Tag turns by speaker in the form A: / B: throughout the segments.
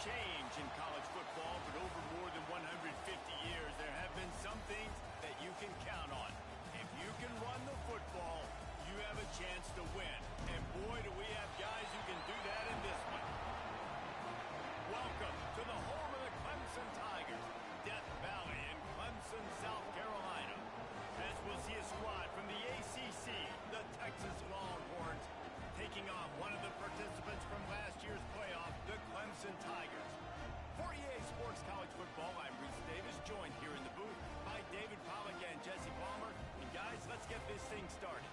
A: change in college football, but over more than 150 years, there have been some things that you can count on. If you can run the football, you have a chance to win. And boy, do we have guys who can do that in this one. Welcome to the home of the Clemson Tigers, Death Valley in Clemson, South Carolina. As we'll see a squad from the ACC, the Texas Longhorns, taking on one of the participants from last year's playoff, the Clemson Tigers. For EA Sports College Football, I'm Reese Davis, joined here in the booth by David Pollack and Jesse Palmer. And guys, let's get this thing started.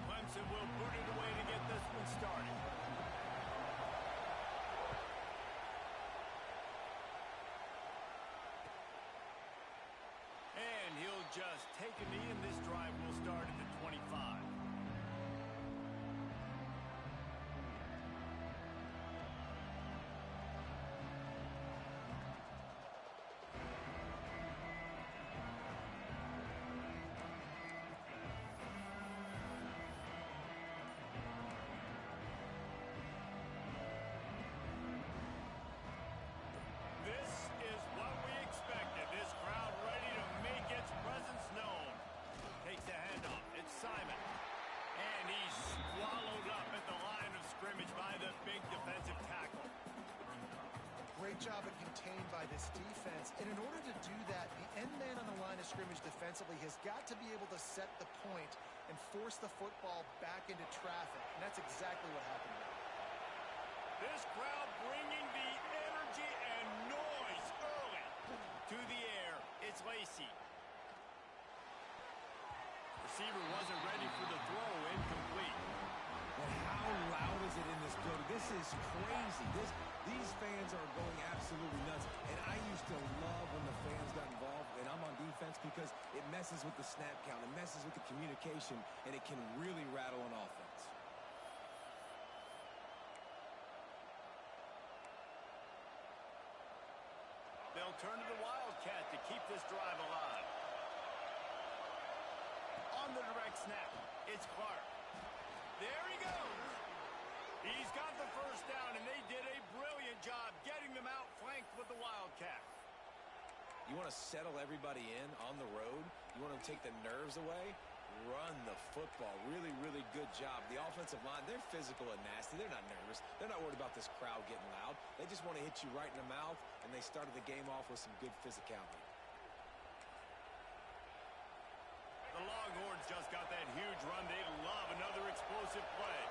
A: Clemson will boot it away to get this one started. And he'll just take a knee, and this drive will start at the 25. This is what we expected. This crowd ready to make its presence known. Takes the handoff. It's Simon. And he's swallowed up at the line of scrimmage by the big defensive tackle.
B: Great job of contained by this defense. And in order to do that, the end man on the line of scrimmage defensively has got to be able to set the point and force the football back into traffic. And that's exactly what happened there.
A: This crowd bringing the energy and noise early to the air. It's Lacey. Receiver wasn't ready for the throw, incomplete.
C: But how loud is it in this building? This is crazy. These fans are going absolutely nuts. And I used to love when the fans got involved, and I'm on defense, because it messes with the snap count, it messes with the communication, and it can really rattle an offense.
A: They'll turn to the Wildcat to keep this drive alive. On the direct snap, it's Clark. There he goes. He's got the first down, and they did a brilliant job getting them out flanked with the Wildcat.
C: You want to settle everybody in on the road? You want to take the nerves away? Run the football. Really, really good job. The offensive line, they're physical and nasty. They're not nervous. They're not worried about this crowd getting loud. They just want to hit you right in the mouth, and they started the game off with some good physicality.
A: The Longhorns just got that huge run. They love another explosive play.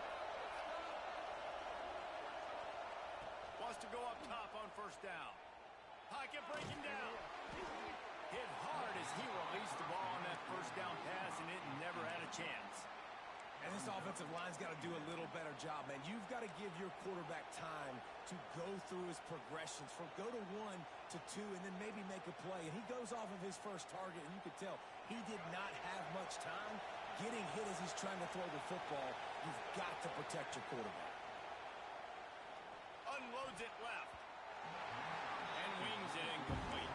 A: Wants to go up top on first down. Pocket breaking down. Hit hard as he released the ball on that first down pass, and it never had a chance.
C: And this offensive line's got to do a little better job, man. You've got to give your quarterback time to go through his progressions, from go to 1 to 2, and then maybe make a play. And he goes off of his first target, and you could tell he did not have much time getting hit as he's trying to throw the football. You've got to protect your quarterback.
A: Unloads it left. And wings it incomplete.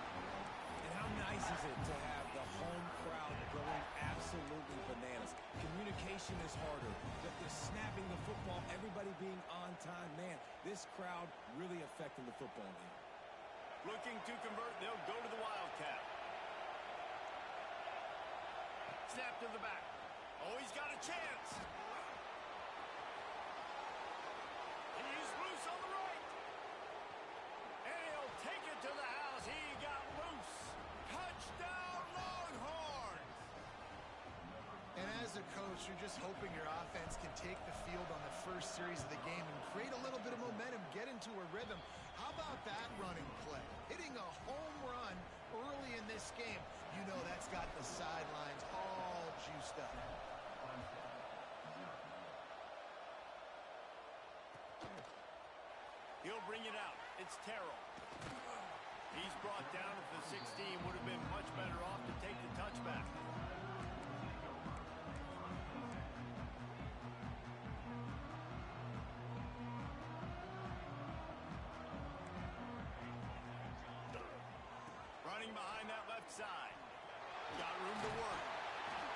C: And how nice is it to have the home crowd going absolutely bananas? Communication is harder. The snapping the football, everybody being on time. Man, this crowd really affecting the football game.
A: Looking to convert, they'll go to the Wildcat. Snap to the back. Oh, he's got a chance. He's loose on the right. And he'll take it to the house. He got loose. Touchdown, Longhorns!
B: And as a coach, you're just hoping your offense can take the field on the first series of the game and create a little bit of momentum, get into a rhythm. How about that running play? Hitting a home run early in this game. You know that's got the sidelines all juiced up.
A: He'll bring it out. It's Terrell. He's brought down at the 16. Would have been much better off to take the touchback. Running behind that left side. Got room to work.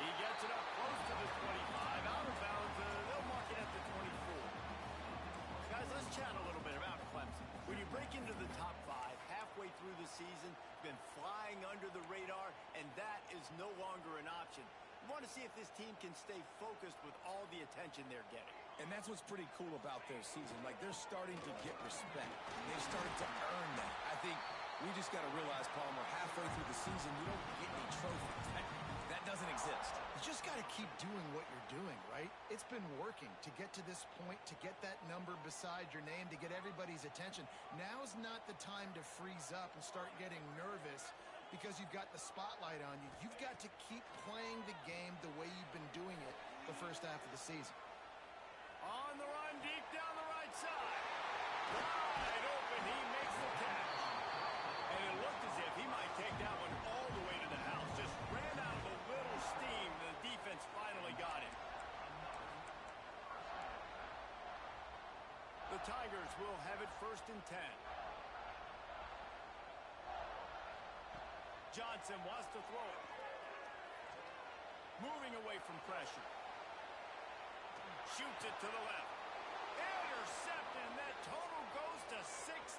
A: He gets it up close to the 25. Out of bounds. They'll mark it at the 24. Guys, let's chat a little bit about Clemson. When you break into the top 5 halfway through the season, been flying under the radar, and that is no longer an option. You want to see if this team can stay focused with all the attention they're getting.
C: And that's what's pretty cool about their season. Like, they're starting to get respect. They've started to earn that. I think we just got to realize, Palmer, halfway through the season, you don't get any trophies. That doesn't exist.
B: You just got to keep doing what you're doing, right? It's been working to get to this point, to get that number beside your name, to get everybody's attention. Now's not the time to freeze up and start getting nervous because you've got the spotlight on you. You've got to keep playing the game the way you've been doing it the first half of the season.
A: On the run, deep down the right side. Wide open, he makes the catch. And it looked as if he might take that one all the way to the house. Just ran out of a little steam. The defense finally got him. The Tigers will have it 1st and 10. Johnson wants to throw it. Moving away from pressure. Shoots it to the left. Intercepted, and that total goes to 16.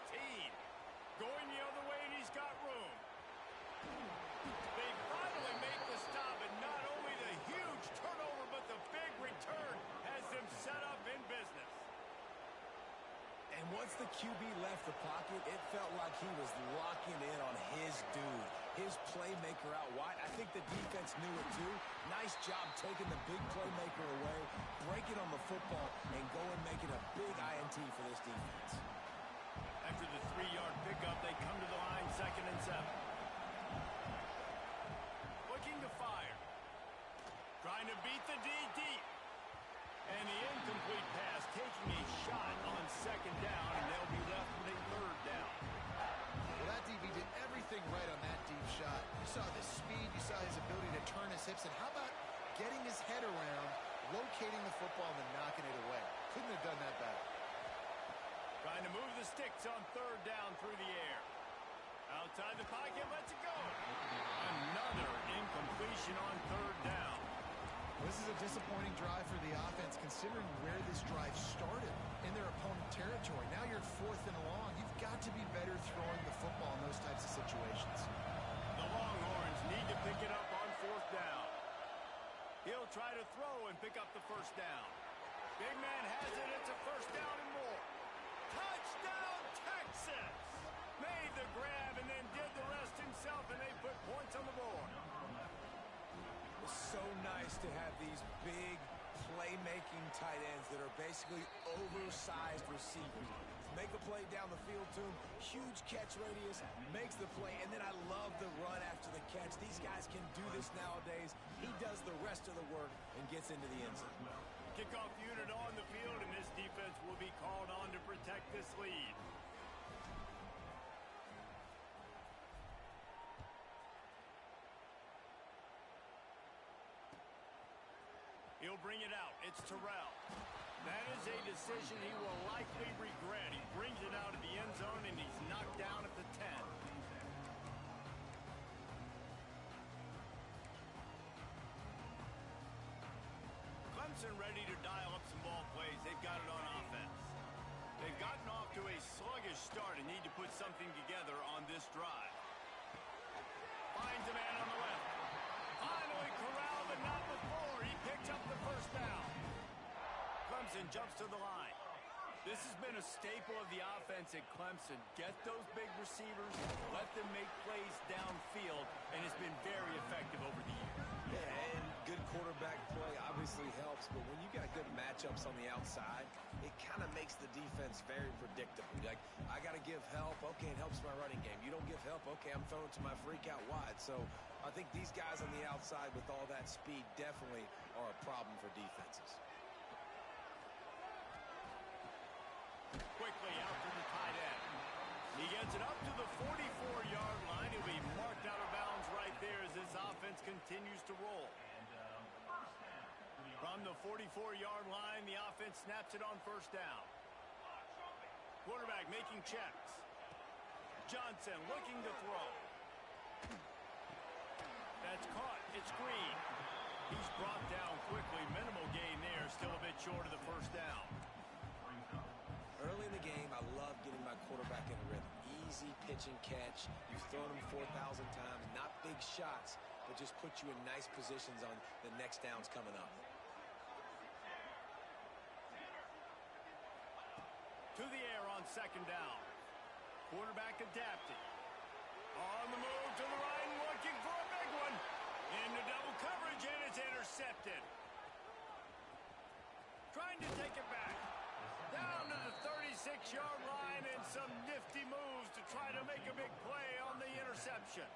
A: Going the other way, and he's got room. They finally make the stop, and not only the huge turnover, but the big return has them set up in business.
C: And once the QB left the pocket, it felt like he was locking in on his dude, his playmaker out wide. I think the defense knew it too. Nice job taking the big playmaker away, breaking on the football, and going making a big INT for this defense.
A: After the 3-yard pickup, they come to the line 2nd and 7. Looking to fire. Trying to beat the D deep. And the incomplete pass taking a shot on 2nd down, and they'll be left with a 3rd down.
B: Well, that DB did everything right on that deep shot. You saw the speed, you saw his ability to turn his hips, and how about getting his head around, locating the football, and then knocking it away? Couldn't have done that better.
A: Trying to move the sticks on 3rd down through the air. Outside the pocket, lets it go. Another incompletion on 3rd down.
B: This is a disappointing drive for the offense, considering where this drive started in their opponent territory. Now you're 4th and long. You've got to be better throwing the football in those types of situations.
A: The Longhorns need to pick it up on 4th down. He'll try to throw and pick up the 1st down. Big man has it. It's a 1st down and more. Touchdown, Texas! Made the grab and then did the rest himself, and they put points on the board.
C: It's so nice to have these big playmaking tight ends that are basically oversized receivers. Make a play down the field to him, huge catch radius, makes the play, and then I love the run after the catch. These guys can do this nowadays. He does the rest of the work and gets into the end zone.
A: Kickoff unit on the field, and this defense will be called on to protect this lead. He'll bring it out. It's Terrell. That is a decision he will likely regret. He brings it out of the end zone, and he's knocked down at the 10. Clemson ready to dial up some ball plays. They've got it on offense. They've gotten off to a sluggish start and need to put something together on this drive. Finds a man on the left. Finally corralled, but not before. He picks up the 1st down. Clemson jumps to the line. This has been a staple of the offense at Clemson. Get those big receivers, let them make plays downfield, and it's been very effective over the years.
C: Yeah, and good quarterback play obviously helps, but when you got good matchups on the outside, it kind of makes the defense very predictable. Like, I got to give help. Okay, it helps my running game. You don't give help. Okay, I'm throwing to my freak out wide. So I think these guys on the outside with all that speed definitely are a problem for defenses.
A: Quickly out to the tight end. He gets it up to the 44-yard line. He'll be marked out of bounds right there as this offense continues to roll. From the 44-yard line, the offense snaps it on 1st down. Quarterback making checks. Johnson looking to throw. That's caught. It's Green. He's brought down quickly. Minimal gain there. Still a bit short of the first down.
C: Early in the game, I love getting my quarterback in a rhythm. Easy pitch and catch. You've thrown him 4,000 times. Not big shots, but just put you in nice positions on the next downs coming up.
A: To the air on second down. Quarterback adapted. On the move to the right, looking for a big one. Into double coverage, and it's intercepted. Trying to take it back. Down to the 36-yard line, and some nifty moves to try to make a big play on the interception.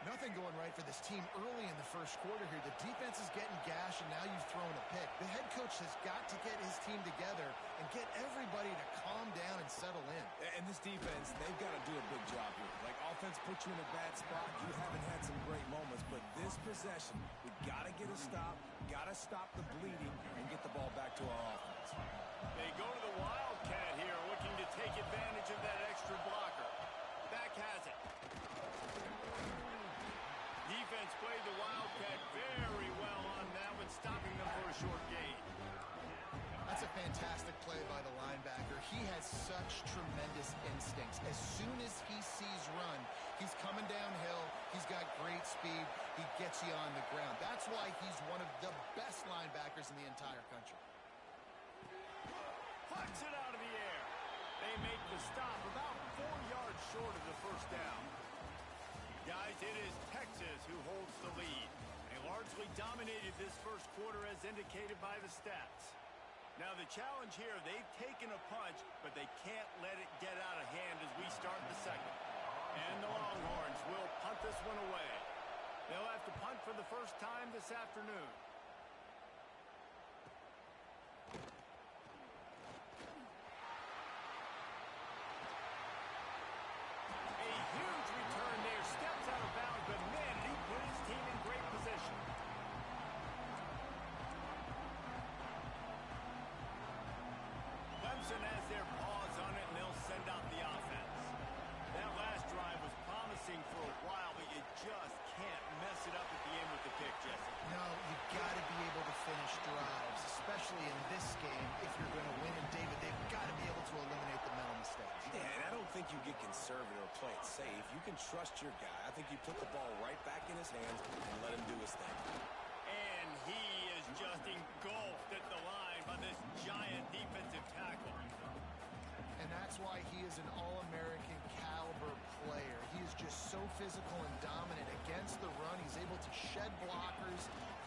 B: Nothing going right for this team early in the first quarter here. The defense is getting gashed, and now you've thrown a pick. The head coach has got to get his team together and get everybody to calm down and settle in.
C: And this defense, they've got to do a big job here. Like, offense puts you in a bad spot. You haven't had some great moments, but this possession, we got to get a stop, got to stop the bleeding, and get the ball back to our offense.
A: They go to the Wildcat here, looking to take advantage of that extra blocker. Back has it. Defense played the Wildcat very well on that one, stopping them for a short gain.
B: That's a fantastic play by the linebacker. He has such tremendous instincts. As soon as he sees run, he's coming downhill. He's got great speed. He gets you on the ground. That's why he's one of the best linebackers in the entire country.
A: Plucks it out of the air. They make the stop about 4 yards short of the first down. Guys, it is Texas who holds the lead. They largely dominated this first quarter as indicated by the stats. Now the challenge here, they've taken a punch, but they can't let it get out of hand as we start the second. And the Longhorns will punt this one away. They'll have to punt for the first time this afternoon. A huge return there, steps out of bounds, but man, he put his team in great position. Clemson has their paws on it, and they'll send out the offense. That last drive was promising for a while, but you just can't mess it up at the end with the pick, Jesse.
B: No, you've got to be able to finish drives, especially in this game. If you're going to win, and David, they've got to be able to eliminate the mental mistakes.
C: Yeah, and I don't think you get conservative or play it safe. You can trust your guy. I think you put the ball right back in his hands and let him do his thing.
A: And he is just engulfed at the line by this giant defensive tackle.
B: And that's why he is an All-American caliber player. He is just so physical and dominant against the run. He's able to shed blockers,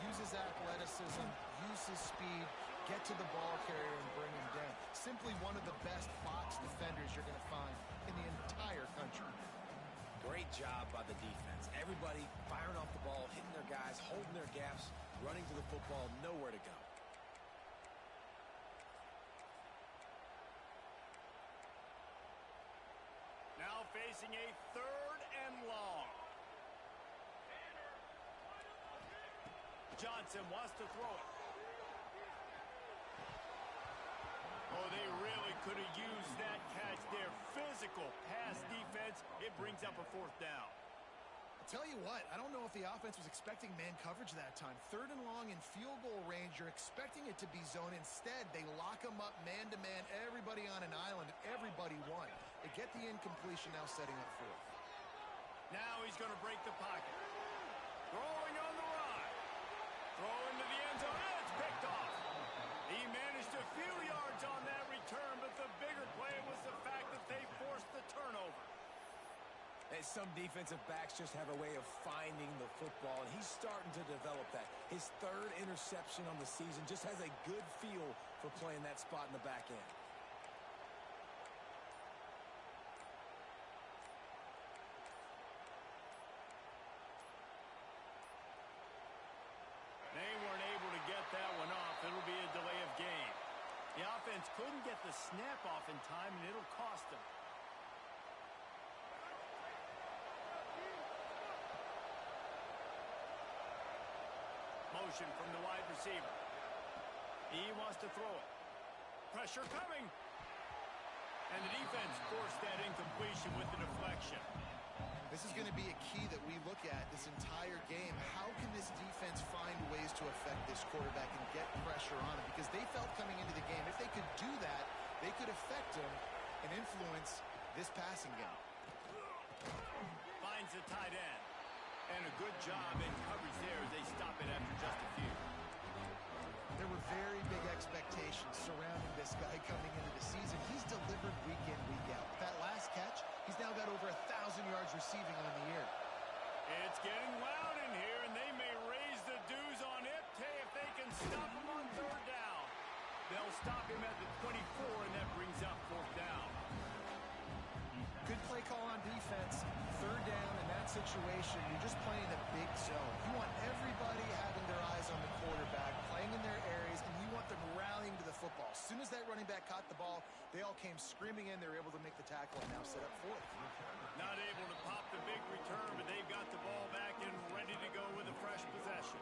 B: use his athleticism, use his speed, get to the ball carrier and bring him down. Simply one of the best box defenders you're going to find in the entire country.
C: Great job by the defense. Everybody firing off the ball, hitting their guys, holding their gaps, running to the football, nowhere to go.
A: Now facing a 3rd and long. Johnson wants to throw it. Oh, they really could have used that catch there. Physical pass defense. It brings up a 4th down.
B: I'll tell you what, I don't know if the offense was expecting man coverage that time. 3rd and long in field goal range, you're expecting it to be zone. Instead, they lock them up man-to-man, everybody on an island, everybody won. They get the incompletion, now setting up 4th.
A: Now he's going to break the pocket. Throwing on the run. Throw into the end zone. It's picked off. He managed a few yards on that return, but the bigger play was the fact that they forced the turnover.
C: Hey, some defensive backs just have a way of finding the football, and he's starting to develop that. His 3rd interception on the season just has a good feel for playing that spot in the back end.
A: They weren't able to get that one off. It'll be a delay of game. The offense couldn't get the snap off in time, and it'll cost them. Motion from the wide receiver. He wants to throw it. Pressure coming. And And the defense forced that incompletion with the deflection.
B: This is going to be a key that we look at this entire game. How can this defense find ways to affect this quarterback and get pressure on him? Because they felt coming into the game, if they could do that, they could affect him and influence this passing game.
A: Finds the tight end. And a good job in coverage there as they stop it after just a few.
B: There were very big expectations surrounding this guy coming into the season. He's delivered week in, week out. With that last catch, he's now got over 1,000 yards receiving on the year.
A: It's getting loud in here, and they may raise the dues on Pple if they can stop him on third down. They'll stop him at the 24, and that brings up fourth down.
B: Good play call on defense. Third down in that situation, you're just playing a big zone. You want everybody having their eyes on the quarterback, playing in their areas, and you want them rallying to the football. As soon as that running back caught the ball, they all came screaming in. They were able to make the tackle and now set up fourth.
A: Not able to pop the big return, but they've got the ball back and ready to go with a fresh possession.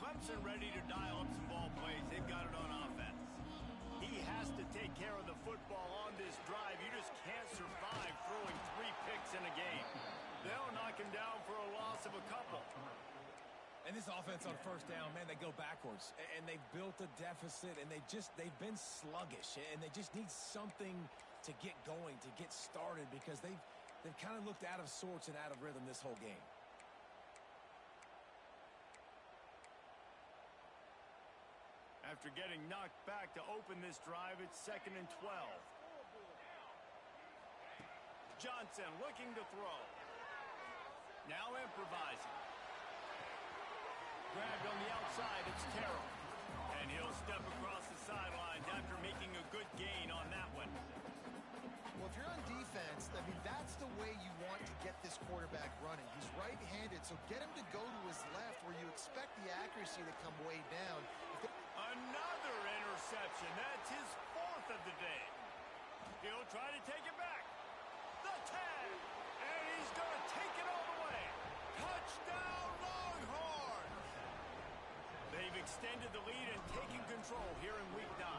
A: Clemson ready to dial up some ball plays. They've got it on offense. He has to take care of the football on this drive. You just can't survive throwing 3 picks in a game. They'll knock him down for a loss of a couple.
C: And this offense on first down, man, they go backwards. And they've built a deficit, and they've been sluggish. And they just need something to get going, to get started, because they've kind of looked out of sorts and out of rhythm this whole game.
A: After getting knocked back to open this drive, it's 2nd and 12. Johnson looking to throw. Now improvising. Grabbed on the outside, it's Terrell. And he'll step across the sidelines after making a good gain on that one.
B: Well, if you're on defense, I mean, that's the way you want to get this quarterback running. He's right-handed, so get him to go to his left where you expect the accuracy to come way down.
A: Another interception. That's his 4th of the day. He'll try to take it back. The tag. And he's going to take it all the way. Touchdown, Longhorns. They've extended the lead and taken control here in week 9.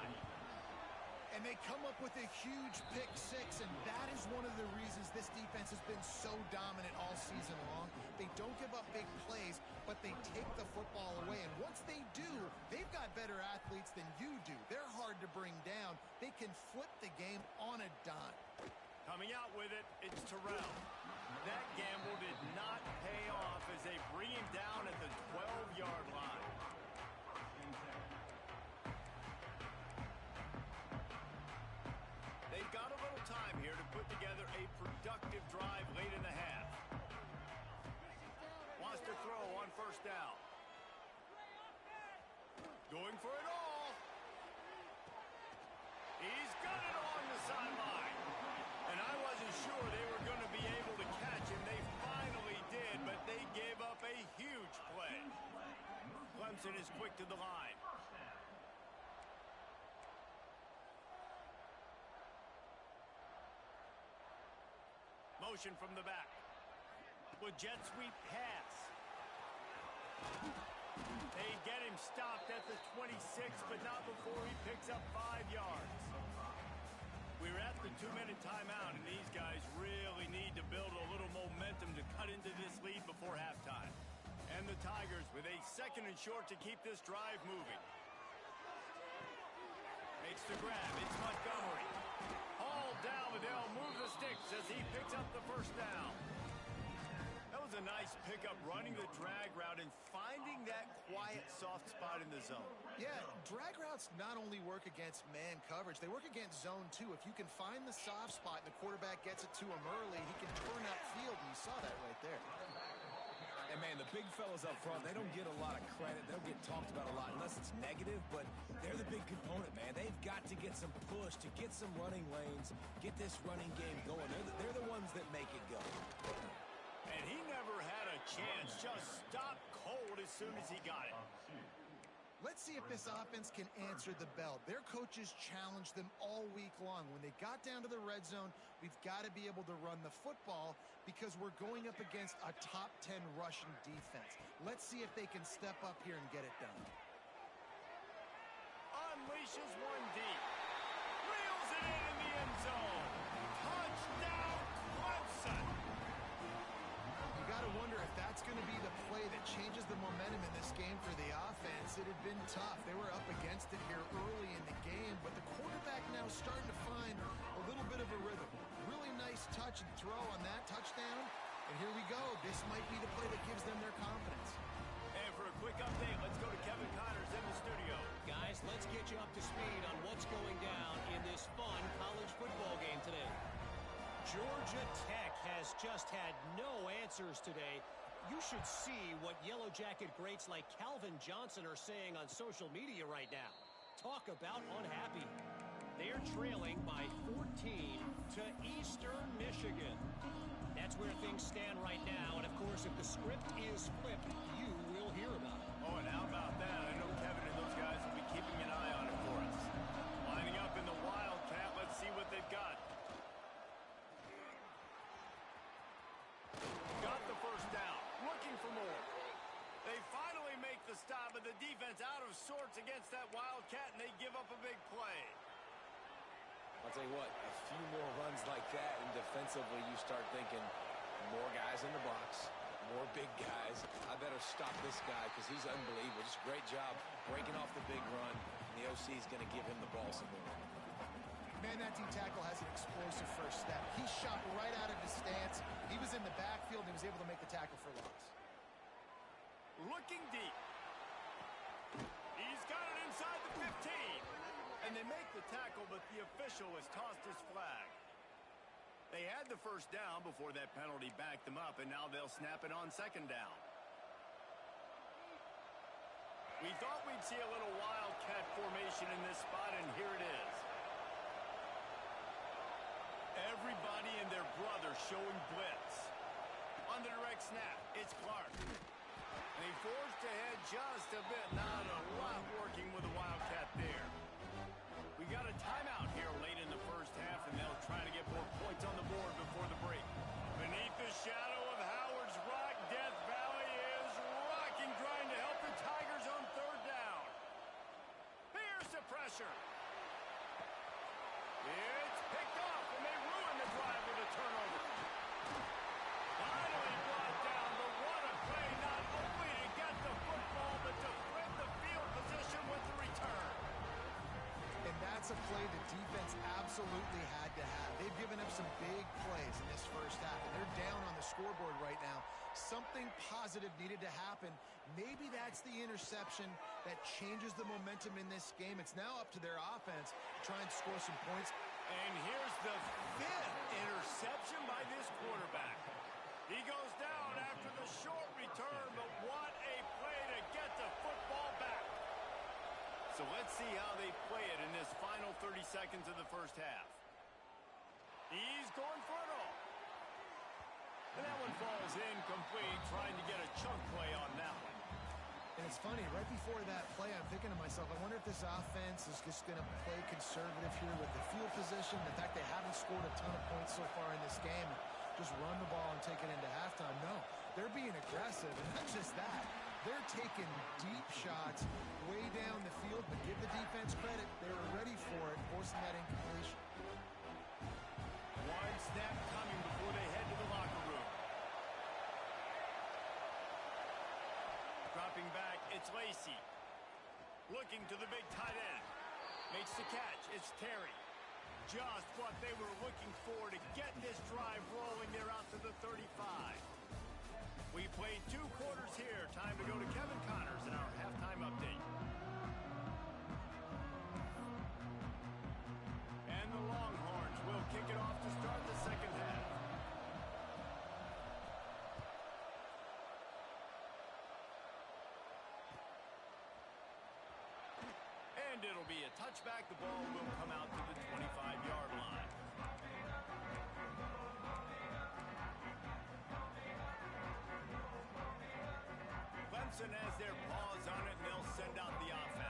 B: And they come up with a huge pick 6, and that is one of the reasons this defense has been so dominant all season long. They don't give up big plays, but they take the football away. And once they do, they've got better athletes than you do. They're hard to bring down. They can flip the game on a dime.
A: Coming out with it, it's Terrell. That gamble did not pay off as they bring him down at the 12-yard line. They've got a little time here to put together a productive drive late in the half. Wants to throw on first down. Going for it all. He's got it along the sideline. And I wasn't sure they were going to be able to catch him. They finally did, but they gave up a huge play. Clemson is quick to the line. Motion from the back. With jet sweep pass. They get him stopped at the 26, but not before he picks up 5 yards. We're at the 2-minute timeout, and these guys really need to build a little momentum to cut into this lead before halftime. And the Tigers with a 2nd and short to keep this drive moving. Makes the grab. It's Montgomery. Hauled down, but they'll move the sticks as he picks up the first down. That was a nice pickup, running the drag route and finding that quiet, soft spot in the zone.
B: Yeah, drag routes not only work against man coverage, they work against zone too. If you can find the soft spot and the quarterback gets it to him early, he can turn upfield, and you saw that right there.
C: And, man, the big fellas up front, they don't get a lot of credit. They don't get talked about a lot unless it's negative, but they're the big component, man. They've got to get some push, to get some running lanes, get this running game going. They're the ones that make it go.
A: And he never had a chance, just stopped cold as soon as he got it.
B: Let's see if this offense can answer the bell. Their coaches challenged them all week long. When they got down to the red zone, we've got to be able to run the football because we're going up against a top 10 rushing defense. Let's see if they can step up here and get it done.
A: Unleashes one deep. Reels it in the end zone. Touchdown, Clemson.
B: You got to wonder if that's going to be the play that changes the momentum in this game for the offense. It had been tough. They were up against it here early in the game, but the quarterback now starting to find a little bit of a rhythm. Really nice touch and throw on that touchdown. And here we go. This might be the play that gives them their confidence.
A: And for a quick update, let's go to Kevin Connors in the studio.
D: Guys, let's get you up to speed on what's going down in this fun college football game today. Georgia Tech has just had no answers today. You should see what Yellow Jacket greats like Calvin Johnson are saying on social media right now. Talk about unhappy. They're trailing by 14 to Eastern Michigan. That's where things stand right now. And, of course, if the script is flipped, you will hear about it.
A: Oh, and how about that? I know Kevin and those guys will be keeping an eye on it for us. Lining up in the Wildcat. Let's see what they've got. Got the first down. Looking for more. They finally make the stop, but the defense out of sorts against that Wildcat, and they give up a big play.
C: I'll tell you what, a few more runs like that, and defensively you start thinking more guys in the box, more big guys. I better stop this guy because he's unbelievable. Just great job breaking off the big run, and the OC is going to give him the ball some more.
B: Man, that D tackle has an explosive first step. He shot right out of his stance. He was in the backfield and he was able to make the tackle for loss.
A: Looking deep. He's got it inside the 15. And they make the tackle, but the official has tossed his flag. They had the first down before that penalty backed them up, and now they'll snap it on second down. We thought we'd see a little Wildcat formation in this spot, and here it is. Everybody and their brother showing blitz. On the direct snap, it's Clark. And he forced ahead just a bit. Not a lot working with the Wildcat there. We got a timeout here late in the first half, and they'll try to get more points on the board before the break. Beneath the shadow of Howard's Rock, Death Valley is rocking, trying to help the Tigers on third down. Here's the pressure. It's picked off, and they ruin the drive with a turnover. Finally brought down, but what a play, not only to get the football, but to flip the field position with the return.
B: And that's a play the defense absolutely had to have. They've given up some big plays in this first half, and they're down on the scoreboard right now. Something positive needed to happen. Maybe that's the interception that changes the momentum in this game. It's now up to their offense to try and score some points.
A: And here's the 5th interception by this quarterback. He goes down after the short return, but what a play to get the football back. So let's see how they play it in this final 30 seconds of the first half. He's going for it all. And that one falls incomplete, trying to get a chunk play on that one.
B: And it's funny, right before that play, I'm thinking to myself, I wonder if this offense is just going to play conservative here with the field position. The fact they haven't scored a ton of points so far in this game. Just run the ball and take it into halftime. No, they're being aggressive, and not just that. They're taking deep shots way down the field, but give the defense credit. They were ready for it, forcing that incompletion.
A: One snap coming before they head to the locker room. Dropping back, it's Lacey. Looking to the big tight end. Makes the catch, it's Terry. Just what they were looking for to get this drive rolling. They're out to the 35. We played 2 quarters here. Time to go to Kevin Connors in our halftime update. And the Longhorns will kick it off to start the second half. And it'll be a touchback. The ball will come out to the 25-yard line. Clemson has their paws on it, and they'll send out the offense.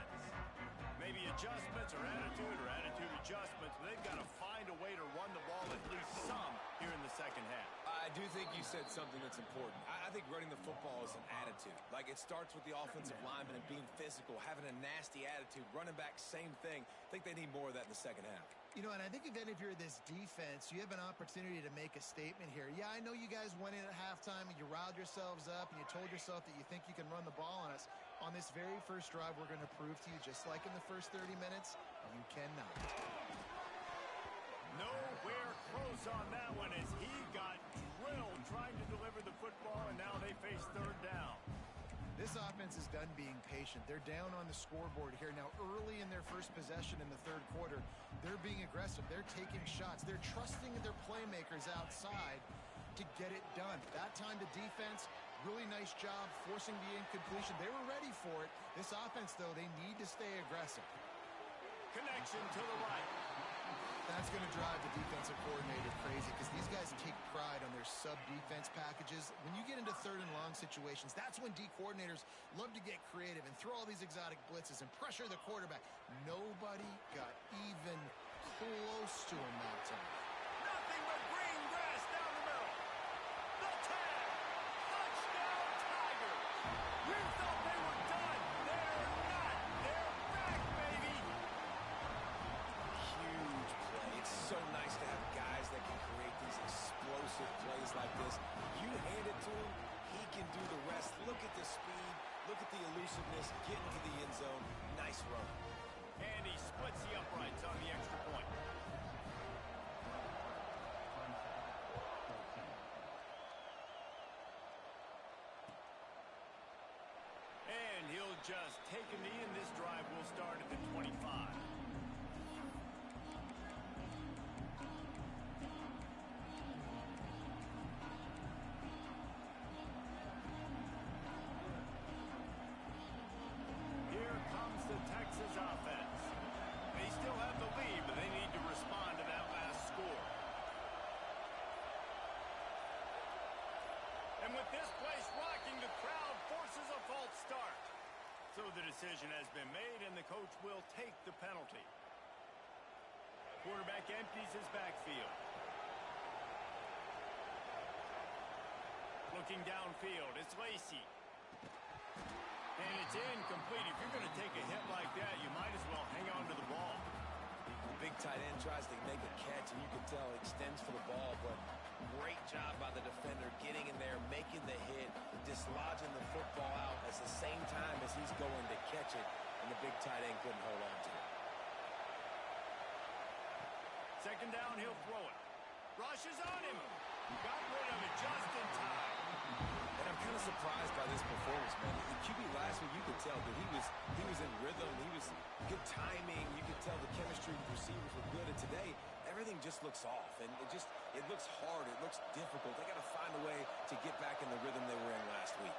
A: Maybe adjustments or attitude adjustments, but they've got to find a way to run the ball at least some here in the second half.
C: I do think you said something that's important. I think running the football is an attitude. Like, it starts with the offensive lineman and being physical, having a nasty attitude. Running back, same thing. I think they need more of that in the second half.
B: You know, and I think then if you're this defense, you have an opportunity to make a statement here. Yeah, I know you guys went in at halftime and you riled yourselves up and you told yourself that you think you can run the ball on us. On this very first drive, we're going to prove to you, just like in the first 30 minutes, you cannot.
A: Nowhere close on that one as he got drilled trying to deliver the football, and now they face third down.
B: This offense is done being patient. They're down on the scoreboard here. Now, early in their first possession in the third quarter, they're being aggressive. They're taking shots. They're trusting their playmakers outside to get it done. That time, the defense, really nice job forcing the incompletion. They were ready for it. This offense, though, they need to stay aggressive.
A: Connection to the right.
B: That's going to drive the defensive coordinator crazy because these guys take pride on their sub-defense packages. When you get into third and long situations, that's when D coordinators love to get creative and throw all these exotic blitzes and pressure the quarterback. Nobody got even close to him that time.
A: Nothing but green grass down the middle. The tag. Touchdown Tigers. You thought they were done. They're not. They're back, baby.
C: Huge play. It's so nice to have guys that can create these explosive plays like this. You hand it to him, he can do the rest. Look at the speed. Look at the elusiveness. Get into the end zone. Nice run.
A: And he splits the uprights on the extra point. And he'll just take a knee, and this drive will start at the 25. Here comes the Texas offense. They still have the lead, but they need to respond to that last score. And with this place rocking, the crowd forces a false start. So the decision has been made, and the coach will take the penalty. Quarterback empties his backfield. Looking downfield, it's Lacey. And it's incomplete. If you're going to take a hit like that, you might as well hang on to the ball.
C: The big tight end tries to make a catch, and you can tell it extends for the ball, but great job by the defender getting in there, making the hit, dislodging the football out at the same time as he's going to catch it, and the big tight end couldn't hold on to it.
A: Second down, he'll throw it. Rush is on him. Got rid of it just in time.
C: And I'm kind of surprised by this performance, man. The QB last week, you could tell that he was in rhythm. He was good timing. You could tell the chemistry with receivers were good. And today, everything just looks off. And it looks hard. It looks difficult. They got to find a way to get back in the rhythm they were in last week.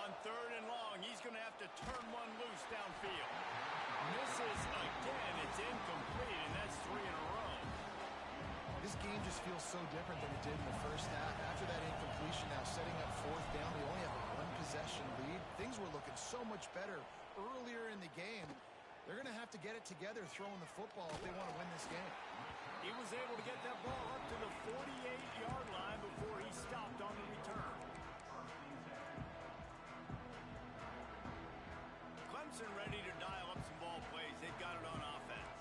A: On third and long, he's going to have to turn one loose downfield. Misses again. It's incomplete, and that's 3 in a row.
B: This game just feels so different than it did in the first half. After that incompletion, now setting up fourth down, they only have a one-possession lead. Things were looking so much better earlier in the game. They're going to have to get it together throwing the football if they want to win this game.
A: He was able to get that ball up to the 48-yard line before he stopped on the return. Clemson ready to dial up some ball plays. They've got it on offense.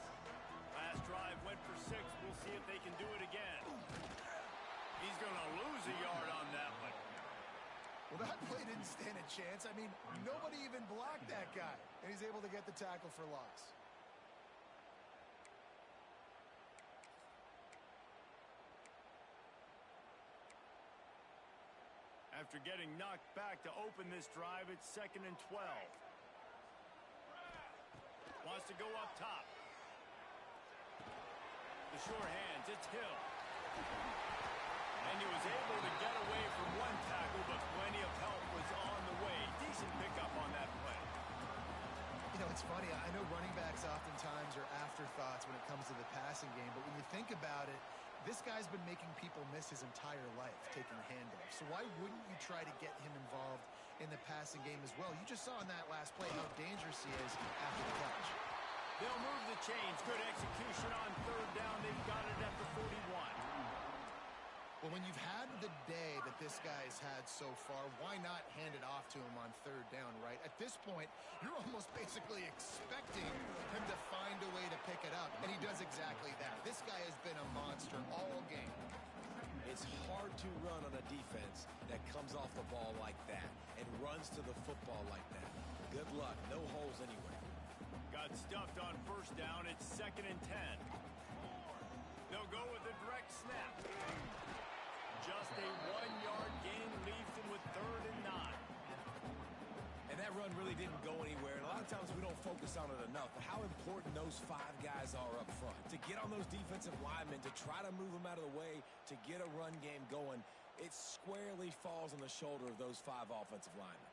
A: Last drive went for 6. We'll see if they can do it again. He's going to lose a yard on that one.
B: Well, that play didn't stand a chance. I mean, nobody even blocked that guy, and he's able to get the tackle for loss.
A: After getting knocked back to open this drive, it's 2nd and 12. Wants to go up top. The sure hands, it's Hill. And he was able to get away from one tackle, but plenty of help was on the way. Decent pickup on that play.
B: You know, it's funny. I know running backs oftentimes are afterthoughts when it comes to the passing game, but when you think about it, This guy's been making people miss his entire life taking handoffs. So why wouldn't you try to get him involved in the passing game as well? You just saw in that last play how dangerous he is after the catch.
A: They'll move the chains. Good execution on third down. They've got it at the 41.
B: Well, when you've had the day that this guy's had so far, why not hand it off to him on third down, right? At this point, you're almost basically expecting him to find a way to pick it up, and he does exactly that. This guy has been a monster all game.
C: It's hard to run on a defense that comes off the ball like that and runs to the football like that. Good luck. No holes anywhere.
A: Got stuffed on first down. It's 2nd and 10. They'll go with a direct snap. Just a 1-yard gain leaves them with 3rd and 9.
C: And that run really didn't go anywhere. And a lot of times we don't focus on it enough. But how important those 5 guys are up front. To get on those defensive linemen, to try to move them out of the way, to get a run game going, it squarely falls on the shoulder of those 5 offensive linemen.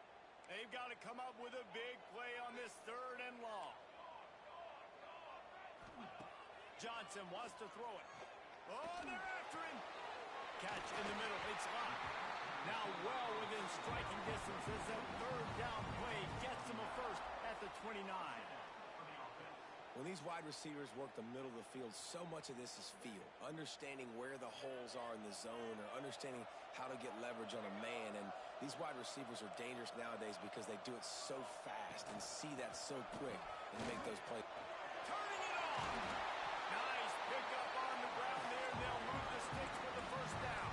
A: They've got to come up with a big play on this 3rd and long. Johnson wants to throw it. Oh, they're after him. Catch in the middle. It's locked. Now well within striking distance as that 3rd down play gets them a first at the 29.
C: When these wide receivers work the middle of the field, so much of this is feel. Understanding where the holes are in the zone or understanding how to get leverage on a man. And these wide receivers are dangerous nowadays because they do it so fast and see that so quick and make those plays.
A: Turning it on. Nice pickup on the ground there. They'll move the sticks for the first down.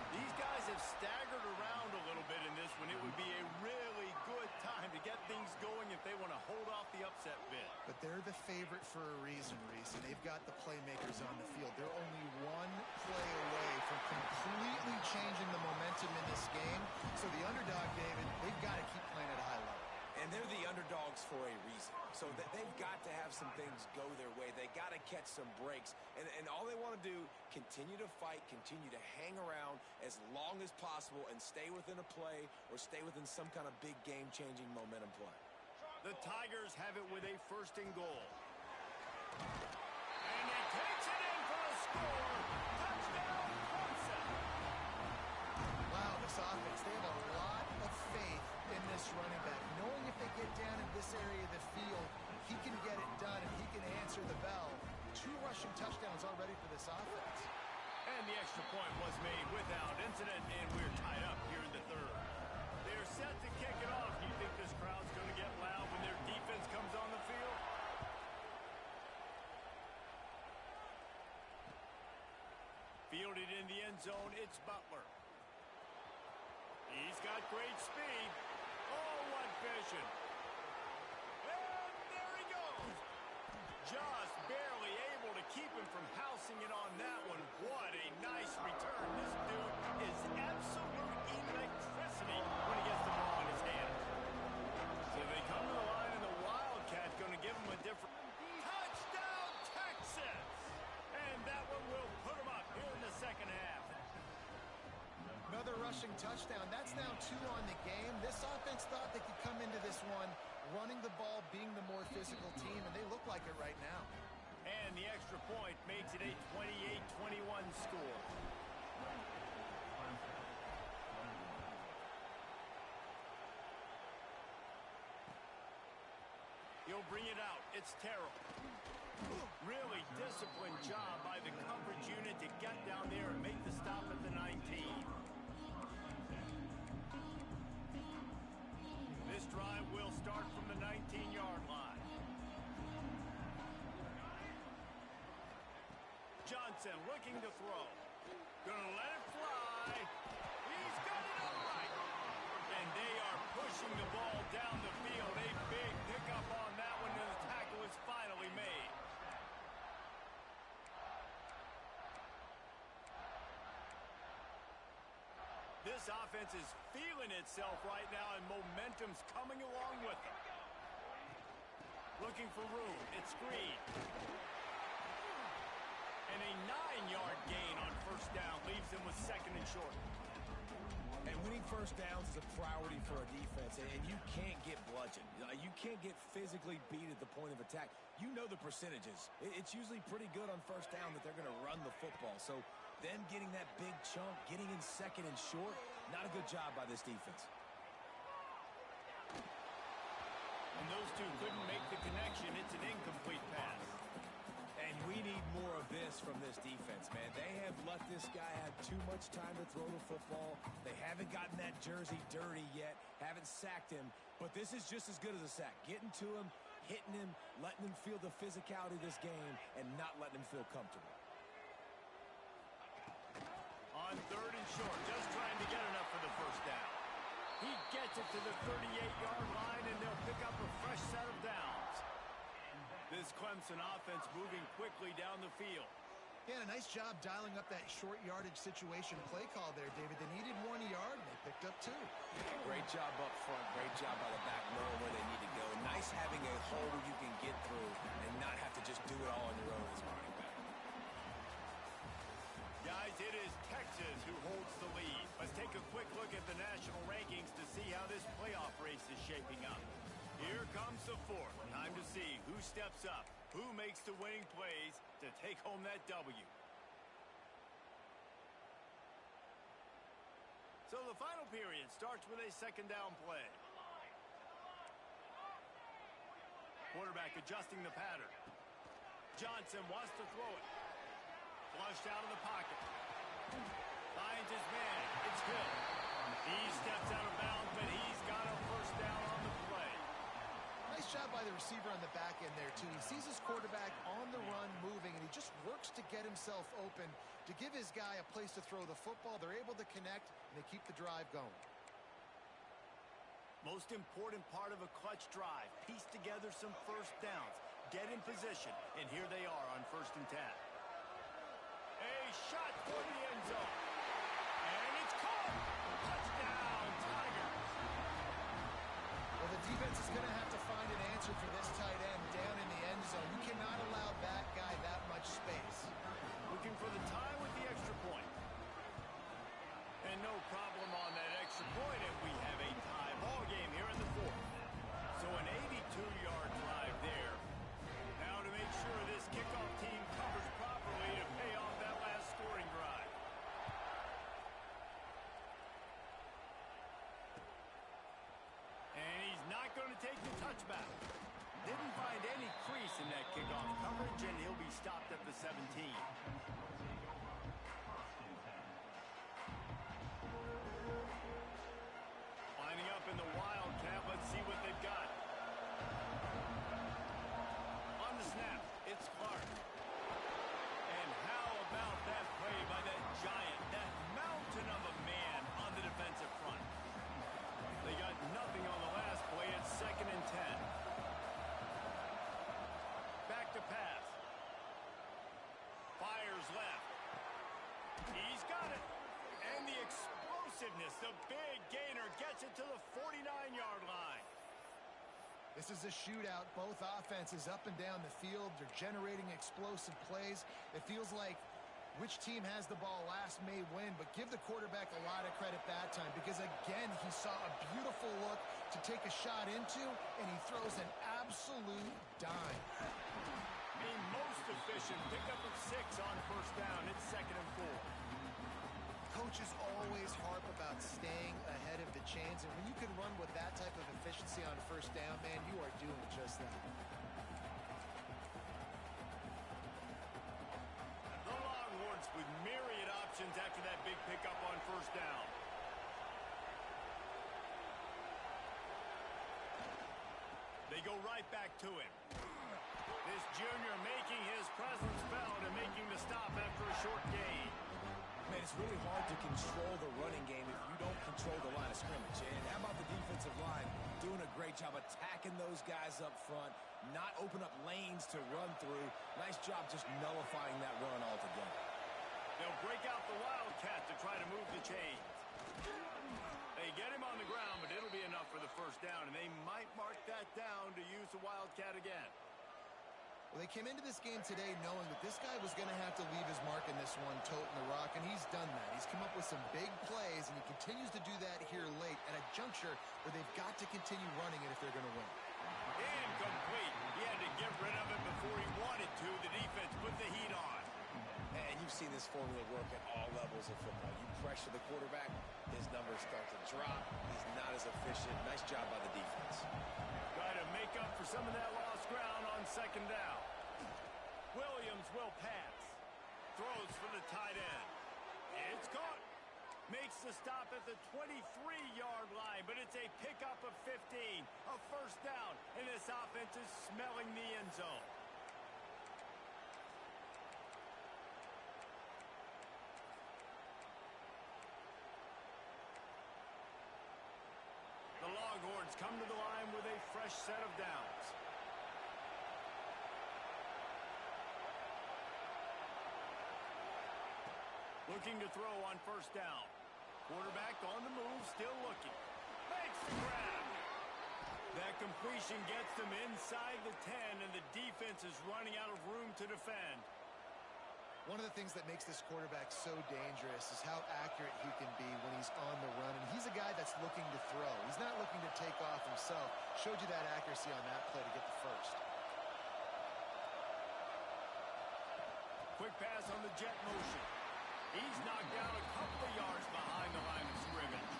A: These guys have staggered around a little bit in this one. It would be a really good time to get things going if they want to hold off the upset bid.
B: But they're the favorite for a reason, Reese, and they've got the playmakers on the field. They're only one play away from completely changing the momentum in this game. So the underdog, David, they've got to keep playing at a high level.
C: And they're the underdogs for a reason. So they've got to have some things go their way. They got to catch some breaks. And all they want to do, continue to fight, continue to hang around as long as possible and stay within a play or stay within some kind of big game-changing momentum play.
A: The Tigers have it with a 1st and goal. And he takes it in for a score. Touchdown, Clemson.
B: Wow, this offense, they have a lot of faith in this running back. Knowing if they get down in this area of the field, he can get it done and he can answer the bell. 2 rushing touchdowns already for this offense.
A: And the extra point was made without incident, and we're tied up here in the 3rd. They're set to kick it off. Do you think this crowd's going to get loud when their defense comes on the field? Fielded in the end zone, it's Butler. He's got great speed. Oh, what vision. And there he goes. Just barely able to keep him from housing it on that one. What a nice return. This dude is absolute electricity when he gets the ball in his hand. So they come to the line, and the Wildcat's going to give him a different touchdown, Texas. And that one will put him up here in the 2nd half.
B: Another rushing touchdown. That's now 2 on the game. This offense thought they could come into this one running the ball, being the more physical team, and they look like it right now.
A: And the extra point makes it a 28-21 score. He'll bring it out. It's Terrell. Really disciplined job by the coverage unit to get down there and make the stop at the 19. This drive will start from the 19-yard line. Johnson looking to throw. Gonna let it fly. He's got it all right. And they are pushing the ball down the field. A big pickup on that one, and the tackle is finally made. This offense is feeling itself right now, and momentum's coming along with them. Looking for room. It's Green. And a 9-yard gain on first down leaves them with 2nd and short.
C: And winning first downs is a priority for a defense, and you can't get bludgeoned. You can't get physically beat at the point of attack. You know the percentages. It's usually pretty good on first down that they're going to run the football. So Them getting that big chunk, getting in second and short, not a good job by this defense.
A: And those two couldn't make the connection. It's an incomplete pass.
C: And we need more of this from this defense, man. They have let this guy have too much time to throw the football. They haven't gotten that jersey dirty yet, haven't sacked him. But this is just as good as a sack. Getting to him, hitting him, letting him feel the physicality of this game, and not letting him feel comfortable.
A: On 3rd and short, just trying to get enough for the first down. He gets it to the 38-yard line, and they'll pick up a fresh set of downs. This Clemson offense moving quickly down the field.
B: Yeah, a nice job dialing up that short yardage situation play call there, David. They needed 1 yard, and they picked up 2.
C: Great job up front. Great job by the back, knowing where they need to go. Nice having a hole where you can get through and not have to just do it all on your own as running back.
A: Guys, it is Texas who holds the lead. Let's take a quick look at the national rankings to see how this playoff race is shaping up. Here comes the 4th. Time to see who steps up, who makes the winning plays to take home that W. So the final period starts with a 2nd down play. Quarterback adjusting the pattern. Johnson wants to throw it. Flushed out of the pocket. Finds his man. It's Hill. He steps out of bounds, but he's got a first down on the play.
B: Nice job by the receiver on the back end there, too. He sees his quarterback on the run moving, and he just works to get himself open to give his guy a place to throw the football. They're able to connect, and they keep the drive going.
A: Most important part of a clutch drive. Piece together some first downs. Get in position, and here they are on 1st and 10. A shot toward the end zone. And it's caught. Touchdown, Tigers.
B: Well, the defense is going to have to find an answer for this tight end down in the end zone. You cannot allow that guy that much space.
A: Looking for the tie with the extra point. And no problem on that extra point, and we have a tie ball game here in the 4th. So an 82-yard drive there. Now to make sure this kickoff team covers properly to pay off that last scoring drive. And he's not going to take the touchback. Didn't find any crease in that kickoff coverage, and he'll be stopped at the 17. Lining up in the Wildcat. Let's see what they've got. On the snap, it's Clark. And how about that play by that giant, that mountain of a man on the defensive front? They got nothing on the last play. It's 2nd and 10. Back to pass. Fires left. He's got it. And the explosiveness, the big gainer gets it to the 49-yard line.
B: This is a shootout. Both offenses up and down the field. They're generating explosive plays. It feels like which team has the ball last may win, but give the quarterback a lot of credit that time because, again, he saw a beautiful look to take a shot into, and he throws an absolute dime.
A: A most efficient pickup of 6 on 1st down. It's 2nd and 4.
B: Coaches always harp about staying ahead of the chains, and when you can run with that type of efficiency on 1st down, man, you are doing just that.
A: The Longhorns with myriad options after that big pickup on 1st down. They go right back to him. This junior making his presence felt and making the stop after a short gain.
C: Man, it's really hard to control the running game if you don't control the line of scrimmage. And how about the defensive line doing a great job attacking those guys up front, not open up lanes to run through. Nice job just nullifying that run altogether.
A: They'll break out the Wildcat to try to move the chains. They get him on the ground, but it'll be enough for the 1st down, and they might mark that down to use the Wildcat again.
B: Well, they came into this game today knowing that this guy was going to have to leave his mark in this one, toting the rock, and he's done that. He's come up with some big plays, and he continues to do that here late at a juncture where they've got to continue running it if they're going to win.
A: Incomplete. He had to get rid of it before he wanted to. The defense put the heat on.
C: And you've seen this formula work at all levels of football. You pressure the quarterback, his numbers start to drop. He's not as efficient. Nice job by the defense.
A: Try to make up for some of that lost ground on second down. Williams will pass. Throws for the tight end. It's caught. Makes the stop at the 23-yard line, but it's a pickup of 15. A first down, and this offense is smelling the end zone. The Longhorns come to the line with a fresh set of downs. Looking to throw on first down. Quarterback on the move, still looking. Makes the grab. That completion gets them inside the 10, and the defense is running out of room to defend.
B: One of the things that makes this quarterback so dangerous is how accurate he can be when he's on the run. And he's a guy that's looking to throw. He's not looking to take off himself. Showed you that accuracy on that play to get the first.
A: Quick pass on the jet motion. He's knocked down a couple of yards behind the line of scrimmage.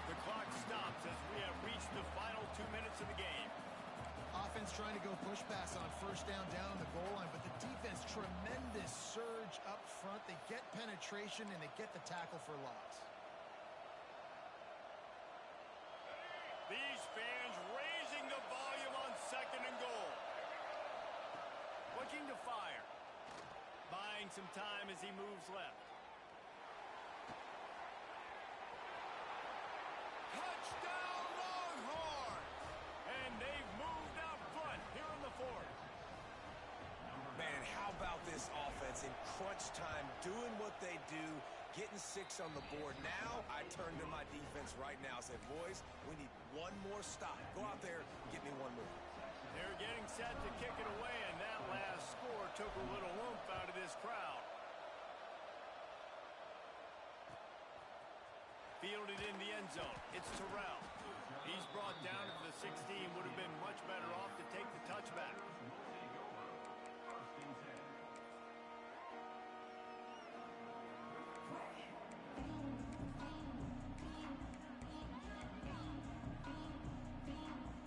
A: The clock stops as we have reached the final 2 minutes of the game.
B: Offense trying to go push pass on first down on the goal line, but the defense, tremendous surge up front. They get penetration, and they get the tackle for loss.
A: These fans raising the volume on second and goal. Looking to fire. Buying some time as he moves left. Touchdown Longhorns! And they've moved out front here in the fourth.
C: Man, how about this offense in crunch time, doing what they do, getting 6 on the board. Now I turn to my defense right now and say, boys, we need one more stop. Go out there and get me one more.
A: They're getting set to kick it away, and that last score took a little oomph out of this crowd. Fielded in the end zone. It's Terrell. He's brought down to the 16. Would have been much better off to take the touchback.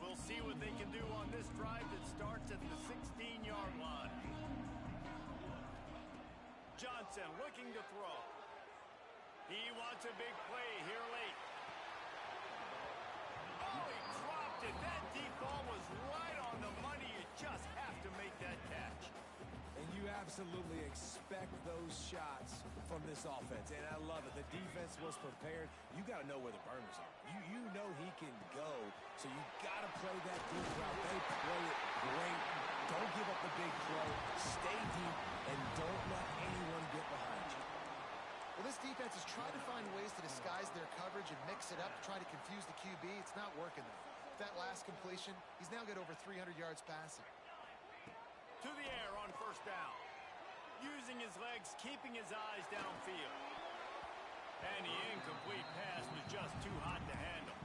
A: We'll see what they can do on this drive that starts at the 16-yard line. Johnson looking to throw. He wants a big play here late. Oh, he dropped it. That deep ball was right on the money. You just have to make that catch.
C: And you absolutely expect those shots from this offense. And I love it. The defense was prepared. You got to know where the burners are. You know he can go. So you got to play that deep route. They play it great. Don't give up the big play. Stay deep and don't let anyone get behind you.
B: Well, this defense is trying to find ways to disguise their coverage and mix it up to try to confuse the QB. It's not working, though. That last completion, he's now got over 300 yards passing.
A: To the air on first down. Using his legs, keeping his eyes downfield. And the incomplete pass was just too hot to handle.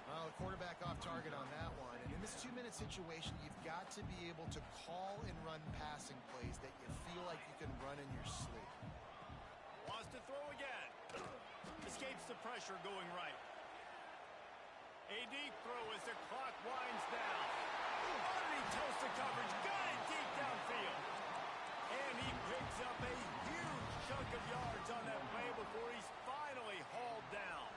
B: Well, the quarterback off target on that one. And in this 2-minute situation, you've got to be able to call and run passing plays that you feel like you can run in your sleep.
A: Wants to throw again. Escapes the pressure going right. A deep throw as the clock winds down. Underneath toasted coverage. Got it deep downfield. And he picks up a huge chunk of yards on that play before he's finally hauled down.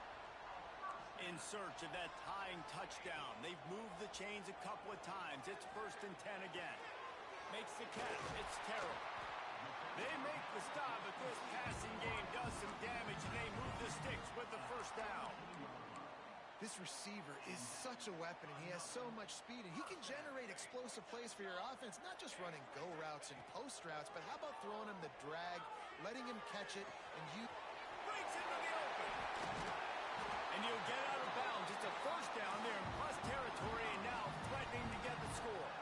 A: In search of that tying touchdown. They've moved the chains a couple of times. It's 1st and 10 again. Makes the catch. It's Terrell. They make the stop, but this passing game does some damage, and they move the sticks with the first down.
B: This receiver is such a weapon, and he has so much speed, and he can generate explosive plays for your offense, not just running go routes and post routes, but how about throwing him the drag, letting him catch it, and you...
A: Breaks into the open. And he'll get out of bounds. It's a first down there in plus territory, and now threatening to get the score.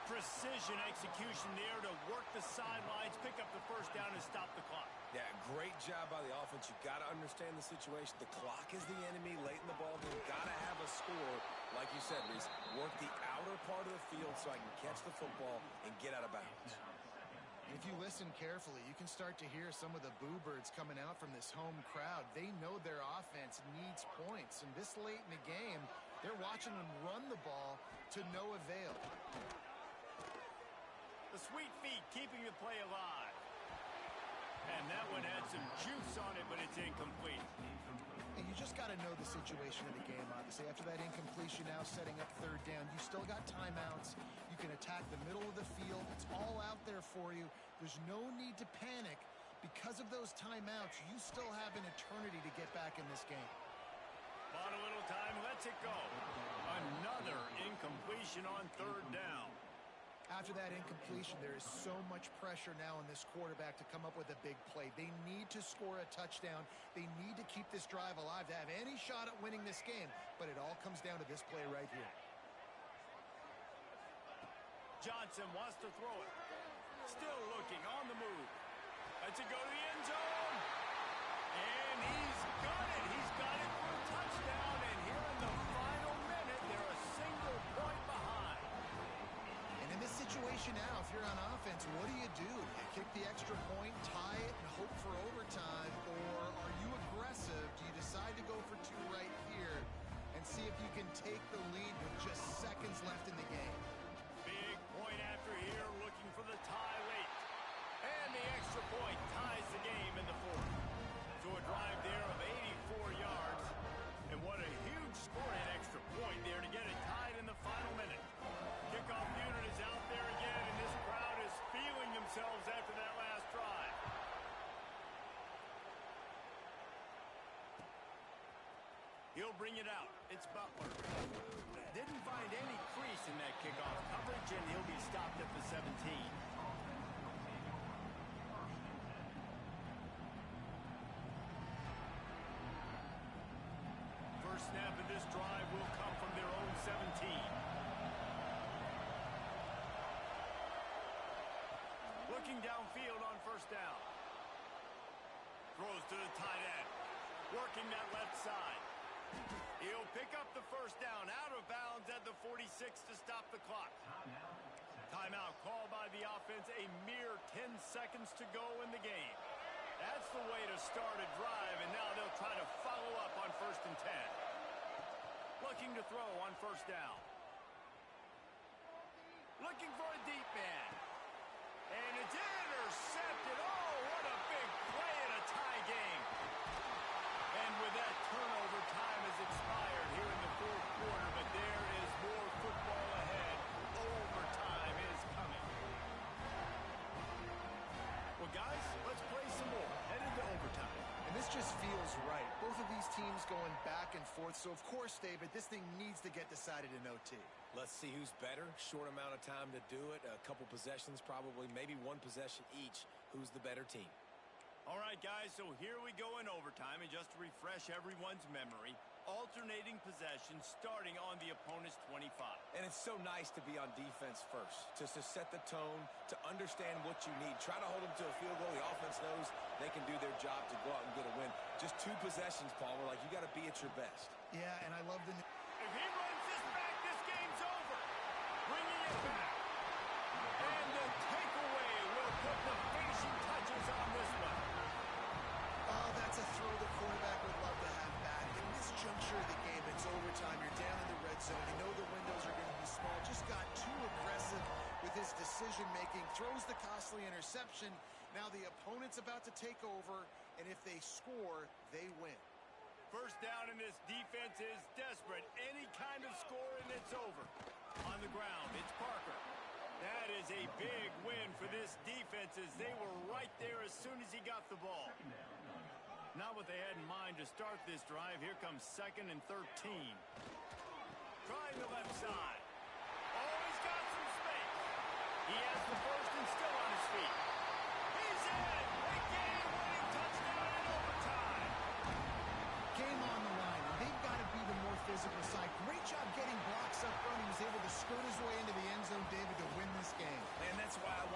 A: Precision execution there to work the sidelines, pick up the first down, and stop the clock.
C: Yeah, great job by the offense. You got to understand the situation. The clock is the enemy late in the ball game. Got to have a score, like you said, Reese. Work the outer part of the field so I can catch the football and get out of bounds.
B: If you listen carefully, you can start to hear some of the boo birds coming out from this home crowd. They know their offense needs points, and this late in the game, they're watching them run the ball to no avail.
A: The sweet feet keeping the play alive. And that one had some juice on it, but it's incomplete.
B: And you just got to know the situation of the game, obviously. After that incompletion, now setting up third down, you still got timeouts. You can attack the middle of the field. It's all out there for you. There's no need to panic. Because of those timeouts, you still have an eternity to get back in this game.
A: Bought a little time, lets it go. Another incompletion on third down.
B: After that incompletion, there is so much pressure now on this quarterback to come up with a big play. They need to score a touchdown. They need to keep this drive alive to have any shot at winning this game. But it all comes down to this play right here.
A: Johnson wants to throw it. Still looking on the move. Lets it go to the end zone. And he's got it. He's got it for a touchdown. And here in the final minute, they're a single point behind.
B: And in this situation now, if you're on offense, what do? Do you kick the extra point, tie it, and hope for overtime? Or are you aggressive? Do you decide to go for two right here and see if you can take the lead with just seconds left in the game?
A: Big point after here, looking for the tie late. And the extra point ties the game in the fourth. So a drive there of 84 yards. And what a huge scoring extra point there to get it tied in the final minute. Kickoff unit is out there again, and this crowd is feeling themselves after that last drive. He'll bring it out. It's Butler. Didn't find any crease in that kickoff coverage, and he'll be stopped at the 17. First snap of this drive will come from their own 17. Looking downfield on first down. Throws to the tight end. Working that left side. He'll pick up the first down out of bounds at the 46 to stop the clock. Timeout called by the offense, a mere 10 seconds to go in the game. That's the way to start a drive, and now they'll try to follow up on 1st and 10. Looking to throw on first down. Looking for a deep man. And it's intercepted. Oh, what a big play in a tie game. And with that turnover, time has expired here in the fourth quarter, but there is more football ahead. Overtime is coming. Well, guys, let's play some more. Headed to overtime.
B: And this just feels right. Both of these teams going back and forth. So, of course, David, this thing needs to get decided in OT.
C: Let's see who's better. Short amount of time to do it. A couple possessions probably, maybe one possession each. Who's the better team?
A: All right, guys, so here we go in overtime. And just to refresh everyone's memory, alternating possessions starting on the opponent's 25.
C: And it's so nice to be on defense first, just to set the tone, to understand what you need. Try to hold them to a field goal. The offense knows they can do their job to go out and get a win. Just 2 possessions, Paul. We're like, you got to be at your best.
B: Yeah, and I love the...
A: If he runs this back, this game's over. Bringing it back. And the takeaway will put the finishing touches on this one.
B: Oh, that's a throw the quarterback would love to have back. In this juncture of the game, it's overtime. You're down in the red zone. You know the windows are going to be small. Just got too aggressive with his decision-making. Throws the costly interception. Now the opponent's about to take over, and if they score, they win.
A: First down, and this defense is desperate. Any kind of score, and it's over. On the ground, it's Parker. That is a big win for this defense, as they were right there as soon as he got the ball. Not what they had in mind to start this drive. Here comes 2nd and 13. Trying the left side. Oh, he's got some space. He has the first and still on his feet. He's in. A game-winning touchdown in overtime.
B: Game on the line. They've got to be the more physical side. Great job getting blocks up front. He was able to skirt his way into the end zone, David, to win this game.
C: And that's why I